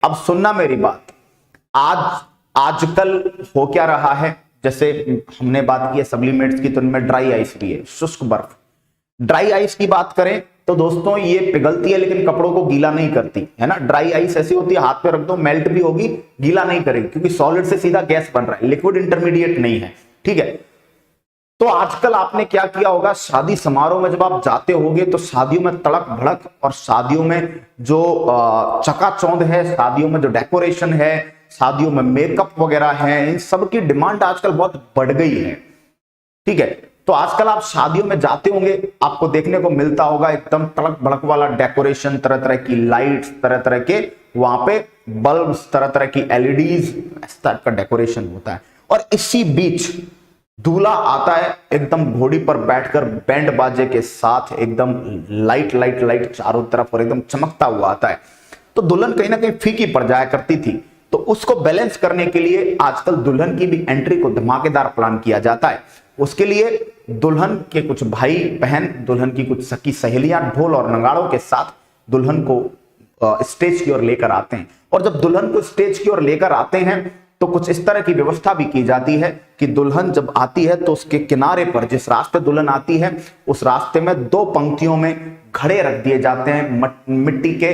अब सुनना मेरी बात। आजकल हो क्या रहा है, जैसे हमने बात की है सब्लिमेट्स की, तो इनमें ड्राई आइस भी है, शुष्क बर्फ। ड्राई आइस की बात करें तो दोस्तों ये पिघलती है लेकिन कपड़ों को गीला नहीं करती है ना। ड्राई आइस ऐसी होती है, हाथ पे रख दो मेल्ट भी होगी, गीला नहीं करेगी, क्योंकि सॉलिड से सीधा गैस बन रहा है, लिक्विड इंटरमीडिएट नहीं है। ठीक है, तो आजकल आपने क्या किया होगा, शादी समारोह में जब आप जाते होगे तो शादियों में तड़क भड़क और शादियों में जो चकाचौंध है, शादियों में जो डेकोरेशन है, शादियों में मेकअप वगैरह है, इन सब की डिमांड आजकल बहुत बढ़ गई है। ठीक है, तो आजकल आप शादियों में जाते होंगे, आपको देखने को मिलता होगा एकदम तड़क भड़क वाला डेकोरेशन, तरह तरह की लाइट्स, तरह तरह के वहां पे बल्ब्स, तरह तरह की एलईडीज, इस टाइप का डेकोरेशन होता है। और इसी बीच दूल्हा आता है एकदम घोड़ी पर बैठकर बैंड बाजे के साथ, एकदम लाइट लाइट लाइट चारों तरफ और एकदम चमकता हुआ आता है। तो दुल्हन कहीं ना कहीं फीकी पड़ जाया करती थी, तो उसको बैलेंस करने के लिए आजकल दुल्हन की भी एंट्री को धमाकेदार प्लान किया जाता है। उसके लिए दुल्हन के कुछ भाई बहन, दुल्हन की कुछ सखी सहेलियां ढोल और नगाड़ों के साथ दुल्हन को स्टेज की ओर लेकर आते हैं। और जब दुल्हन को स्टेज की ओर लेकर आते हैं तो कुछ इस तरह की व्यवस्था भी की जाती है कि दुल्हन जब आती है तो उसके किनारे पर, जिस रास्ते दुल्हन आती है उस रास्ते में 2 पंक्तियों में घड़े रख दिए जाते हैं, मिट्टी के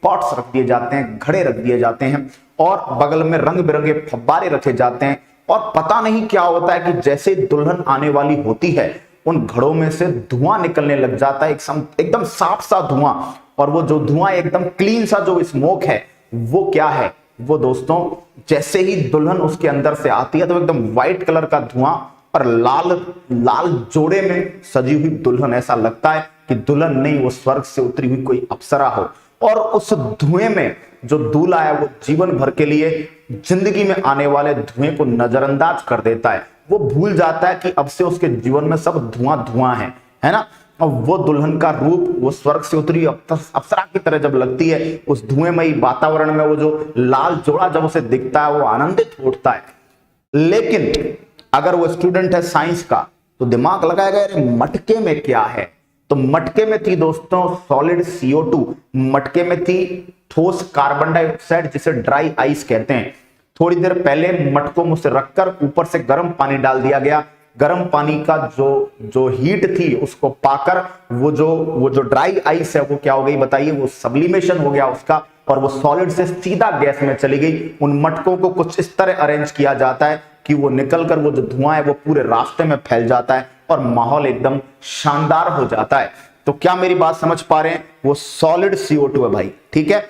पॉट्स रख दिए जाते हैं, घड़े रख दिए जाते हैं, और बगल में रंग बिरंगे फव्वारे रखे जाते हैं। और पता नहीं क्या होता है कि जैसे दुल्हन आने वाली होती है उन घड़ों में से धुआं निकलने लग जाता है, एकदम साफ सा धुआं। और वो जो धुआं एकदम क्लीन सा जो स्मोक है, वो क्या है, वो दोस्तों जैसे ही दुल्हन उसके अंदर से आती है तो एकदम व्हाइट कलर का धुआं और लाल लाल जोड़े में सजी हुई दुल्हन, ऐसा लगता है कि दुल्हन नहीं, वो स्वर्ग से उतरी हुई कोई अप्सरा हो। और उस धुएं में जो दूल्हा है वो जीवन भर के लिए जिंदगी में आने वाले धुएं को नजरअंदाज कर देता है। वो भूल जाता है कि अब से उसके जीवन में सब धुआं धुआं है ना। और वो दुल्हन का रूप, वो स्वर्ग से उतरी अप्सरा की तरह जब लगती है, उस धुएंमयी वातावरण में वो जो लाल जोड़ा जब उसे दिखता है वो आनंदित उठता है। लेकिन अगर वो स्टूडेंट है साइंस का तो दिमाग लगाएगा, अरे मटके में क्या है। तो मटके में थी दोस्तों सॉलिड CO2, मटके में थी ठोस कार्बन डाइऑक्साइड, जिसे ड्राई आइस कहते हैं। थोड़ी देर पहले मटकों में उसे रखकर ऊपर से गर्म पानी डाल दिया गया। गर्म पानी का जो हीट थी उसको पाकर वो जो ड्राई आइस है वो क्या हो गई बताइए, वो सब्लिमेशन हो गया उसका, और वो सॉलिड से सीधा गैस में चली गई। उन मटकों को कुछ इस तरह अरेंज किया जाता है कि वो निकलकर वो जो धुआं है वो पूरे रास्ते में फैल जाता है और माहौल एकदम शानदार हो जाता है। तो क्या मेरी बात समझ पा रहे हैं, वो सॉलिड CO2 है भाई। ठीक है,